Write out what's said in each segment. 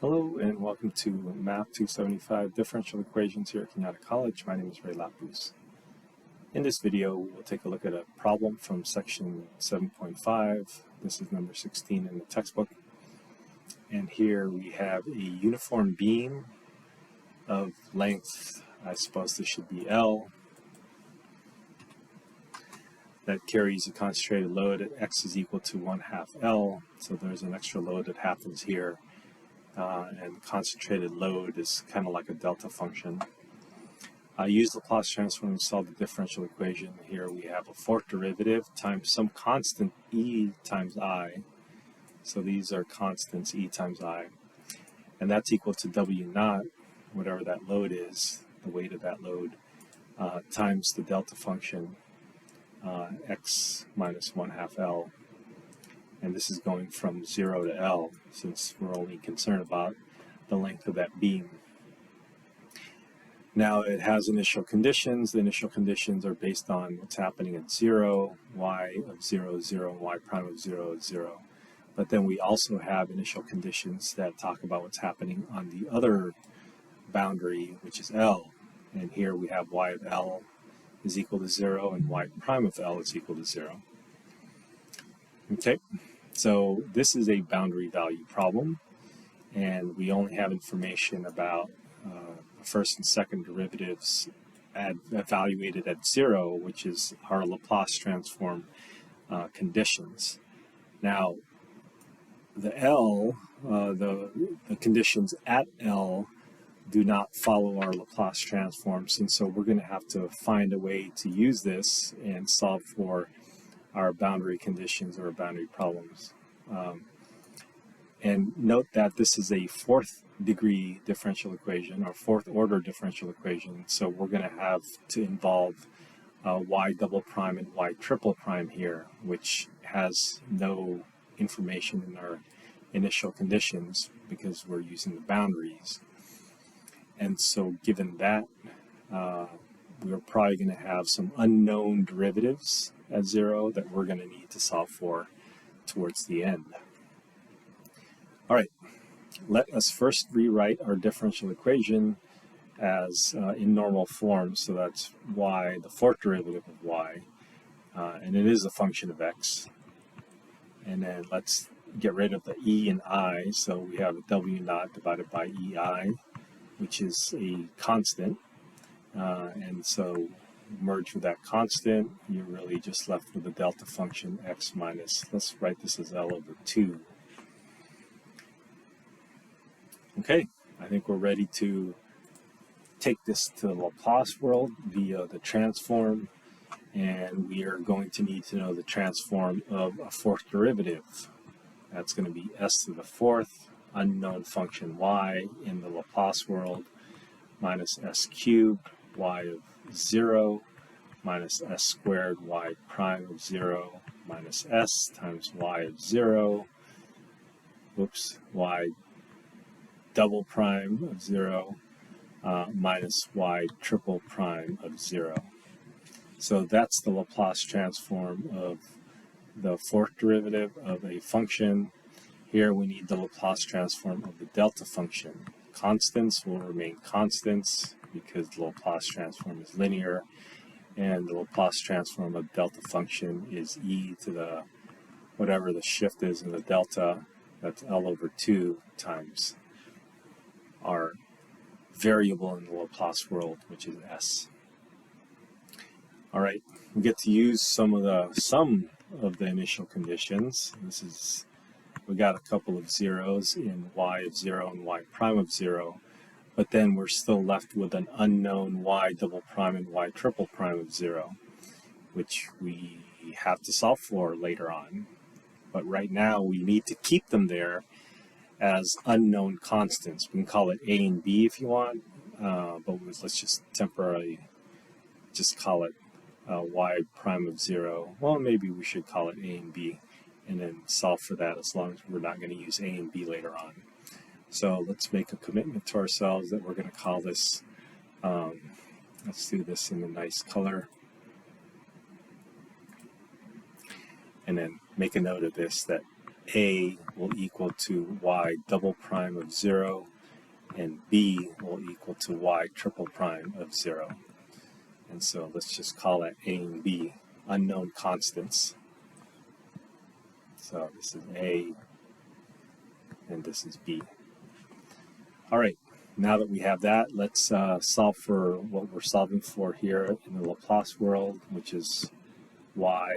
Hello and welcome to Math 275 Differential Equations here at Cañada College. My name is Lapuz. In this video, we'll take a look at a problem from section 7.5. This is number 16 in the textbook. And here we have a uniform beam of length, I suppose this should be L, that carries a concentrated load at x is equal to 1/2 L. So there's an extra load that happens here. And concentrated load is kind of like a delta function. I use the Laplace transform to solve the differential equation. Here we have a fourth derivative times some constant e times I. So these are constants e times I. And that's equal to W naught, whatever that load is, the weight of that load, times the delta function x minus 1/2 L. And this is going from 0 to L, since we're only concerned about the length of that beam. Now it has initial conditions. The initial conditions are based on what's happening at 0, y of 0 is 0, and y prime of 0 is 0. But then we also have initial conditions that talk about what's happening on the other boundary, which is L. And here we have y of L is equal to 0, and y prime of L is equal to 0. Okay, so this is a boundary value problem, and we only have information about first and second derivatives evaluated at 0, which is our Laplace transform conditions. Now, the L, the conditions at L do not follow our Laplace transforms, and so we're going to have to find a way to use this and solve for our boundary conditions or boundary problems. And note that this is a fourth degree differential equation or fourth order differential equation, so we're going to have to involve y double prime and y triple prime here, which has no information in our initial conditions because we're using the boundaries. And so given that, we're probably going to have some unknown derivatives at 0 that we're going to need to solve for towards the end. All right, let us first rewrite our differential equation as in normal form. So that's y, the fourth derivative of y, and it is a function of x. And then let's get rid of the e and I. So we have W naught divided by EI, which is a constant. And so merge with that constant, you're really just left with the delta function x minus, let's write this as L over 2. Okay, I think we're ready to take this to the Laplace world via the transform, and we are going to need to know the transform of a fourth derivative. That's going to be s to the fourth, unknown function y in the Laplace world, minus s cubed, y of 0, minus s squared y prime of 0, minus s times y of 0, y double prime of 0, minus y triple prime of 0. So that's the Laplace transform of the fourth derivative of a function. Here we need the Laplace transform of the delta function. Constants will remain constants because the Laplace transform is linear, and the Laplace transform of delta function is e to the whatever the shift is in the delta, that's L over 2 times our variable in the Laplace world, which is s. All right, we get to use some of the initial conditions. We got a couple of zeros in y of 0 and y prime of 0, but then we're still left with an unknown y double prime and y triple prime of 0, which we have to solve for later on. But right now we need to keep them there as unknown constants. We can call it a and b if you want, but let's just temporarily just call it y prime of 0. Well, maybe we should call it a and b and then solve for that as long as we're not going to use a and b later on. So let's make a commitment to ourselves that we're going to call this, let's do this in a nice color, and then make a note of this, that A will equal to y double prime of 0, and B will equal to y triple prime of 0. And so let's just call that A and B, unknown constants. So this is A, and this is B. All right, now that we have that, let's solve for what we're solving for here in the Laplace world, which is y.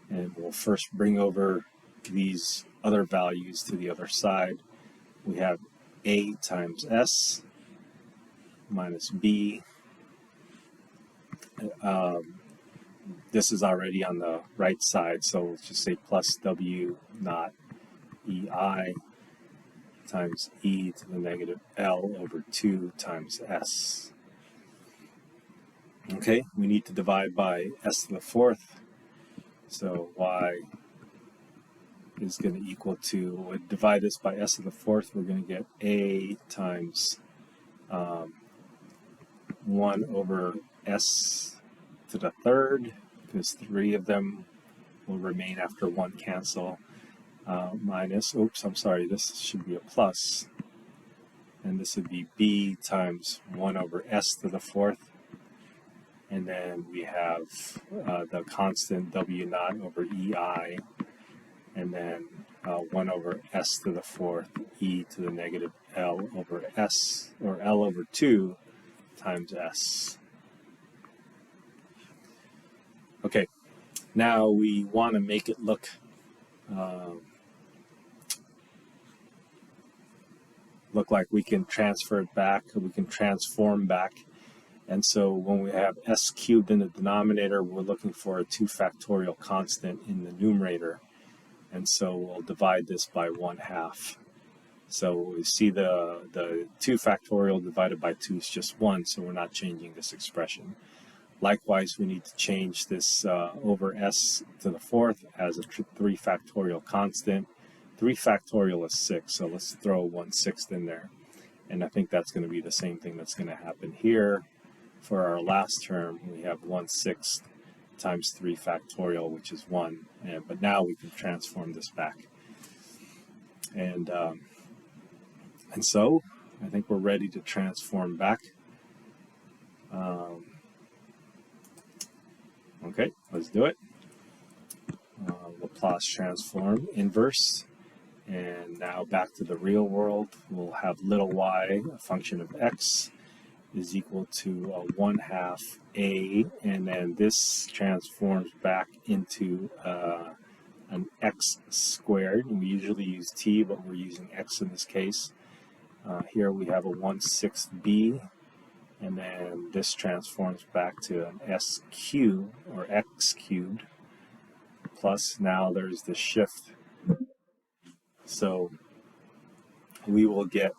And we'll first bring over these other values to the other side. We have A times S minus B. This is already on the right side, so let's just say plus W naught EI times e to the negative L over 2 times S. Okay, we need to divide by S to the fourth. So y is going to equal to, divide this by S to the fourth, we're going to get A times 1 over S to the third, because 3 of them will remain after 1 cancel, minus, oops, I'm sorry, this should be a plus, and this would be B times 1 over S to the fourth, and then we have the constant W naught over EI, and then 1 over S to the fourth, E to the negative L over S, or L over 2 times S. Okay, now we want to make it look like we can transfer it back, or we can transform back. And so when we have S cubed in the denominator, we're looking for a 2 factorial constant in the numerator. And so we'll divide this by 1/2. So we see the 2 factorial divided by 2 is just 1, so we're not changing this expression. Likewise, we need to change this over S to the fourth as a 3 factorial constant. 3 factorial is 6, so let's throw 1/6 in there. And I think that's going to be the same thing that's going to happen here. For our last term, we have 1/6 times 3 factorial, which is 1. But now we can transform this back. And so I think we're ready to transform back. Okay, let's do it. Laplace transform inverse. And now back to the real world, we'll have little y, a function of x, is equal to 1/2 a, and then this transforms back into an x squared. And we usually use t, but we're using x in this case. Here we have a 1/6 b, and then this transforms back to an s cubed, or x cubed, plus now there's the shift. So we will get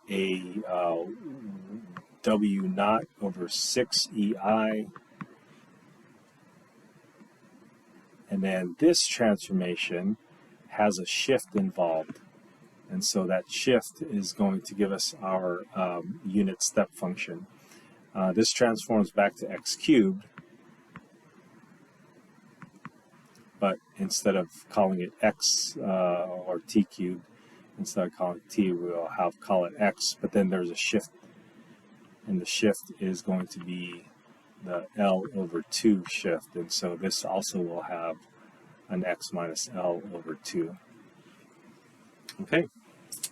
a W naught over 6 EI, and then this transformation has a shift involved, and so that shift is going to give us our unit step function. This transforms back to x cubed, but instead of calling it x or t cubed, instead of calling it t, we'll call it x, but then there's a shift, and the shift is going to be the L over 2 shift, and so this also will have an x minus L over 2. Okay,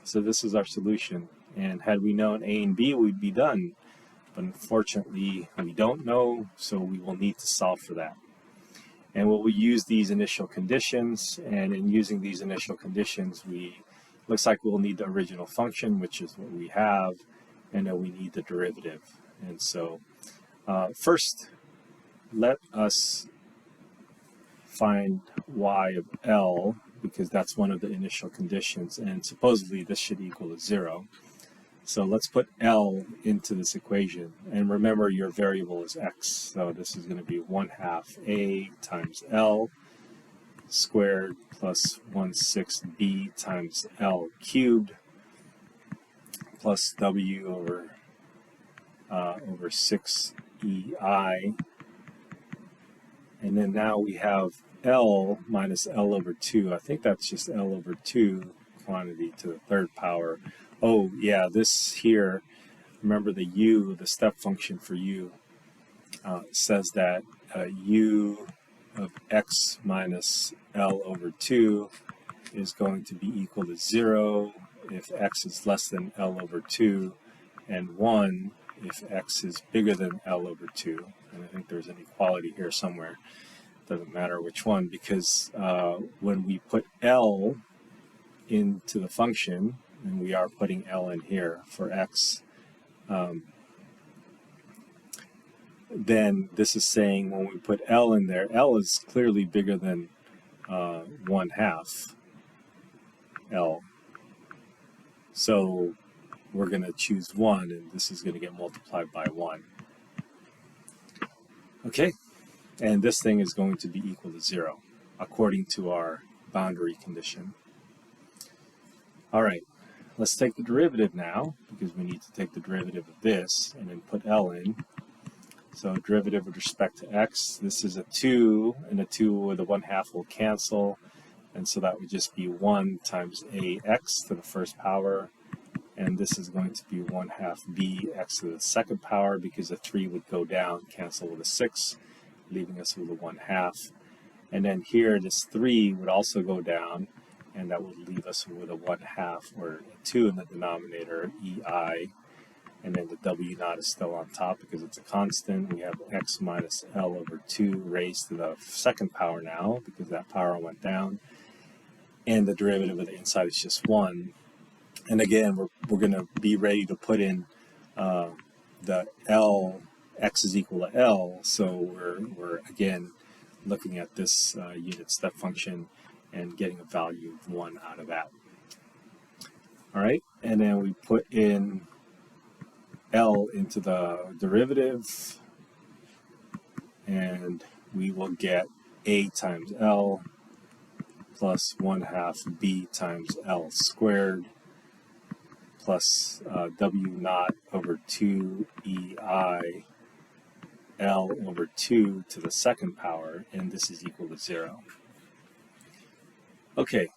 so this is our solution, and had we known A and B, we'd be done, but unfortunately we don't know, so we will need to solve for that. And we'll use these initial conditions, and in using these initial conditions, looks like we'll need the original function, which is what we have, and then we need the derivative. And so first, let us find y of L, because that's one of the initial conditions, and supposedly this should equal to 0. So let's put L into this equation, and remember your variable is x, so this is going to be 1/2 a times L squared plus 1/6 b times L cubed plus W over 6 EI And then now we have L minus L over 2. I think that's just L over 2 quantity to the third power. Oh, yeah, this here, remember the U, the step function for U, says that U of x minus L over 2 is going to be equal to 0 if x is less than L over 2, and 1 if x is bigger than L over 2. And I think there's an equality here somewhere. Doesn't matter which one, because when we put L into the function, and we are putting L in here for x, then this is saying when we put L in there, L is clearly bigger than 1/2 L. So we're going to choose 1, and this is going to get multiplied by 1. Okay, and this thing is going to be equal to 0, according to our boundary condition. All right, let's take the derivative now, because we need to take the derivative of this and then put L in. So derivative with respect to x, this is a 2, and a 2 with a 1/2 will cancel, and so that would just be 1 times ax to the first power, and this is going to be 1/2 bx to the second power, because a 3 would go down, cancel with a 6, leaving us with a 1/2. And then here, this 3 would also go down, and that would leave us with a 1/2, or a 2 in the denominator, ei. And then the w naught is still on top because it's a constant. We have x minus L over 2 raised to the second power now, because that power went down. And the derivative of the inside is just 1. And again, we're going to be ready to put in the L, x is equal to L. So we're again looking at this unit step function and getting a value of 1 out of that. All right, and then we put in L into the derivative, and we will get a times L plus 1/2 b times L squared plus w naught over 2 ei L over 2 to the second power, and this is equal to 0. Okay,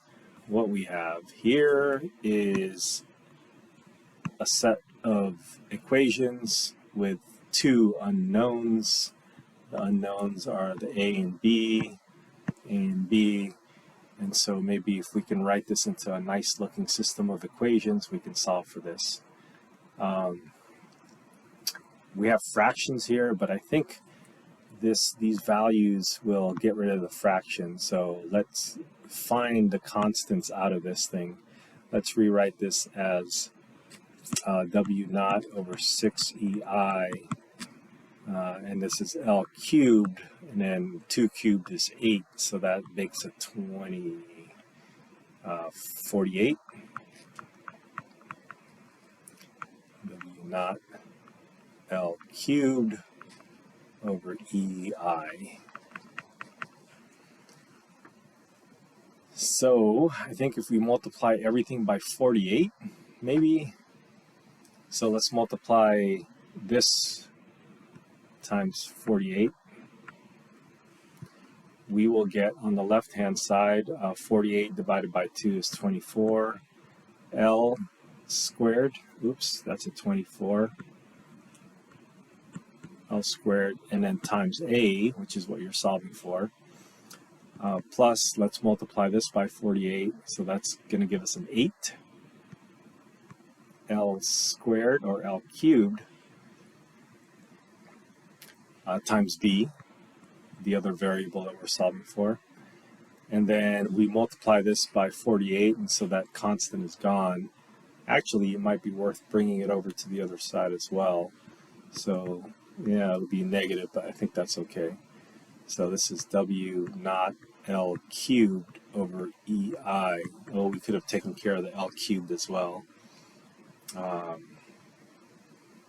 what we have here is a set of equations with 2 unknowns. The unknowns are the a and b, and so maybe if we can write this into a nice looking system of equations, we can solve for this. We have fractions here, but I think these values will get rid of the fraction. So let's find the constants out of this thing. Let's rewrite this as w naught over 6ei, and this is L cubed, and then 2 cubed is 8, so that makes it 48. W naught L cubed over ei. So I think if we multiply everything by 48, maybe. So let's multiply this times 48. We will get on the left-hand side, 48 divided by 2 is 24. L squared, oops, that's a 24. L squared, and then times a, which is what you're solving for. Plus, let's multiply this by 48, so that's going to give us an 8. L squared, or L cubed, times b, the other variable that we're solving for. And then we multiply this by 48, and so that constant is gone. Actually, it might be worth bringing it over to the other side as well. So, yeah, it'll be negative, but I think that's okay. So this is w naught L cubed over ei. Oh, we could have taken care of the L cubed as well.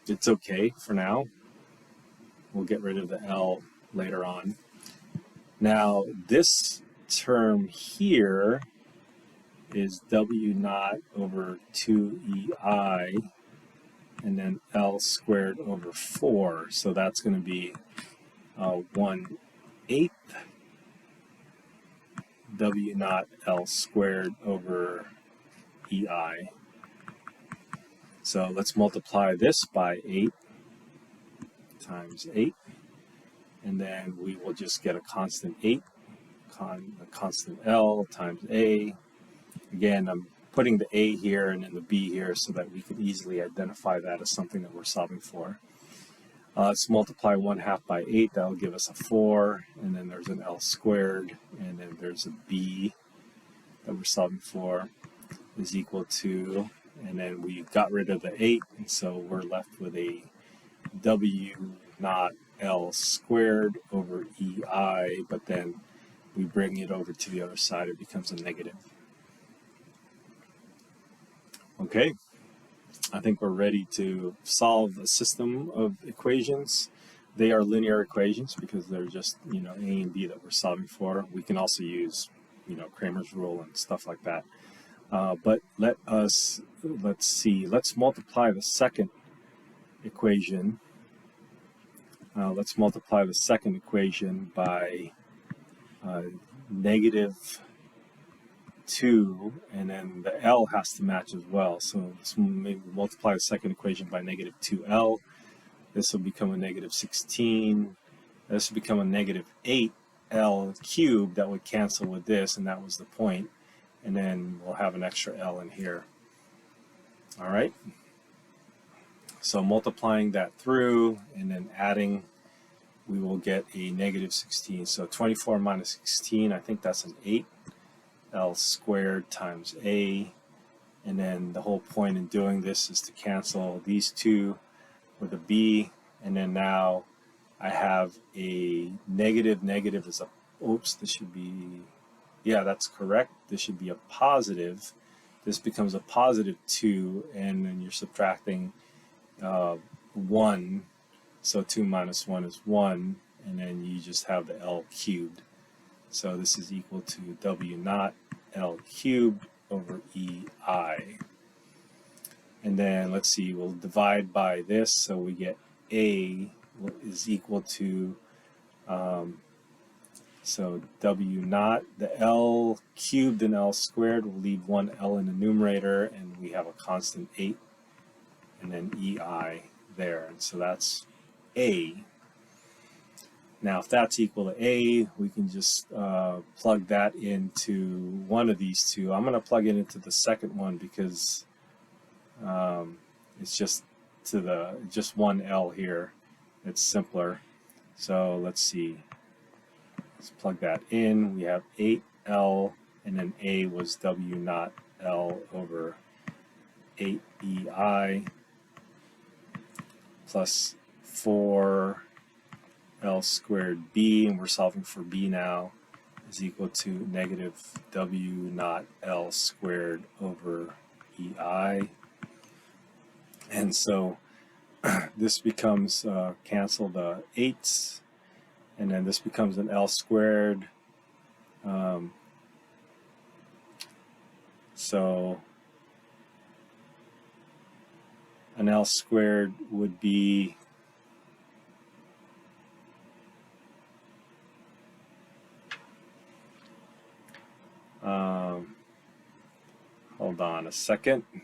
It's okay for now. We'll get rid of the L later on. Now, this term here is w naught over 2ei, and then L squared over 4. So that's going to be 1 1/8 W naught L squared over EI. So let's multiply this by 8 times 8, and then we will just get a constant 8, a constant L times A. Again, I'm putting the A here and then the B here so that we can easily identify that as something that we're solving for. Let's multiply 1/2 by 8. That will give us a 4, and then there's an L squared, and then there's a B that we're solving for is equal to, and then we got rid of the 8, and so we're left with a W naught L squared over EI, but then we bring it over to the other side, it becomes a negative. Okay, I think we're ready to solve a system of equations. They are linear equations because they're just, A and B that we're solving for. We can also use, Cramer's rule and stuff like that. But let's see, let's multiply the second equation. Let's multiply the second equation by negative 2, and then the L has to match as well. So let's maybe multiply the second equation by negative 2L. This will become a negative 16. This will become a negative 8L cubed. That would cancel with this, and that was the point. And then we'll have an extra L in here. All right. So multiplying that through and then adding, we will get a negative 16. So 24 minus 16, I think that's an 8. L squared times A, and then the whole point in doing this is to cancel these two with a B, and then now I have a negative is a, oops, this should be, yeah, that's correct, this should be a positive. This becomes a positive 2, and then you're subtracting 1, so 2 minus 1 is 1, and then you just have the L cubed. So this is equal to W naught L cubed over EI. And then let's see, we'll divide by this, so we get A is equal to, so W naught, the L cubed and L squared, will leave one L in the numerator, and we have a constant 8, and then EI there. And so that's A. Now, if that's equal to A, we can just plug that into one of these two. I'm going to plug it into the second one because it's just just one L here. It's simpler. So let's see. Let's plug that in. We have 8L, and then A was W naught L over 8EI plus 4 L squared B, and we're solving for B now, is equal to negative W naught L squared over EI. And so this becomes, cancel the 8s, and then this becomes an L squared. So an L squared would be hold on a second. L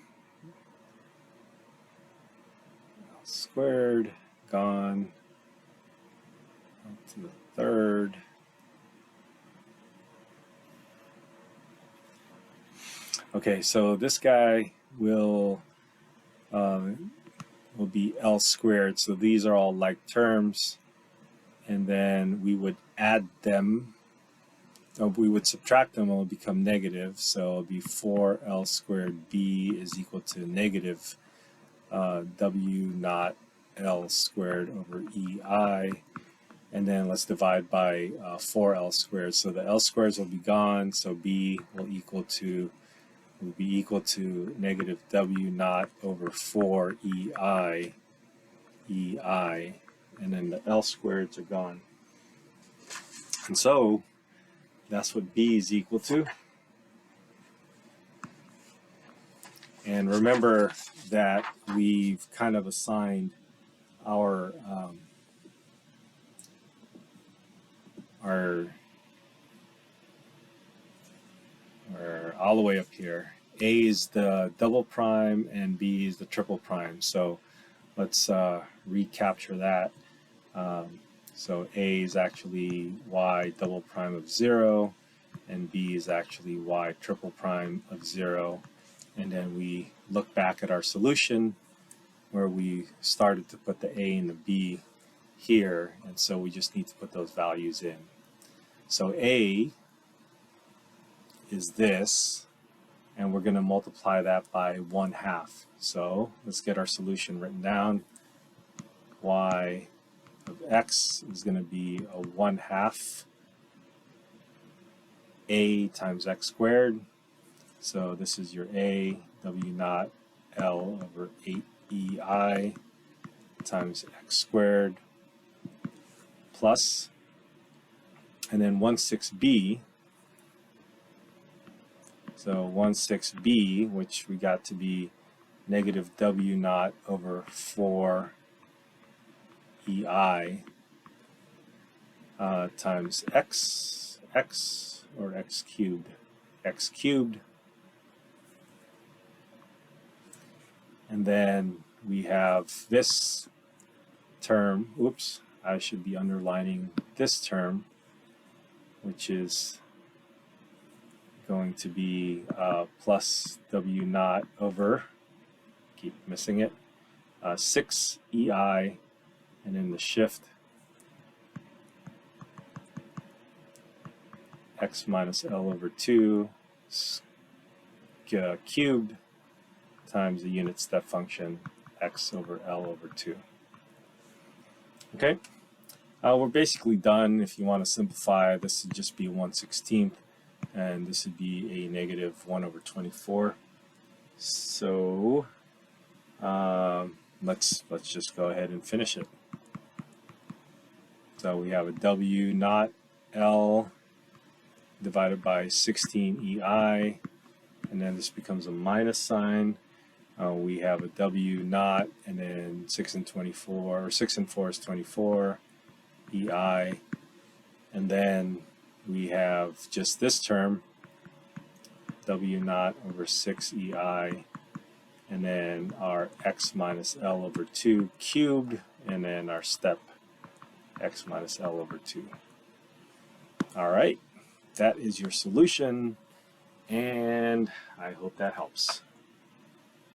squared, gone. Up to the third. Okay, so this guy will be L squared. So these are all like terms, and then we would add them. We would subtract them, and it will become negative. So it'll be 4L squared B is equal to negative W naught L squared over EI. And then let's divide by 4L squared. So the L squareds will be gone. So B will be equal to negative W naught over 4 EI. And then the L squareds are gone. And so that's what B is equal to. And remember that we've kind of assigned our are all the way up here. A is the double prime and B is the triple prime. So let's recapture that. So A is actually y double prime of 0, and B is actually y triple prime of 0. And then we look back at our solution where we started to put the A and the B here, and so we just need to put those values in. So A is this, and we're going to multiply that by 1/2. So let's get our solution written down. Y of x is going to be a 1/2 a times x squared. So this is your A, W naught L over 8EI times x squared plus, and then 1/6b. So 1/6b, which we got to be negative W naught over 4EI times x or x cubed. And then we have this term, oops, I should be underlining this term, which is going to be plus W naught over, keep missing it, 6EI, and then the shift x minus L over 2 cubed times the unit step function x over L over 2. Okay, we're basically done. If you want to simplify, this would just be 1/16, and this would be a negative 1 over 24. So let's just go ahead and finish it. So we have a W naught L divided by 16EI, and then this becomes a minus sign. We have a W naught, and then 6 and 24, or 6 and 4 is 24 EI, and then we have just this term, W naught over 6 EI, and then our x minus L over 2 cubed, and then our step x minus L over 2. All right, that is your solution, and I hope that helps.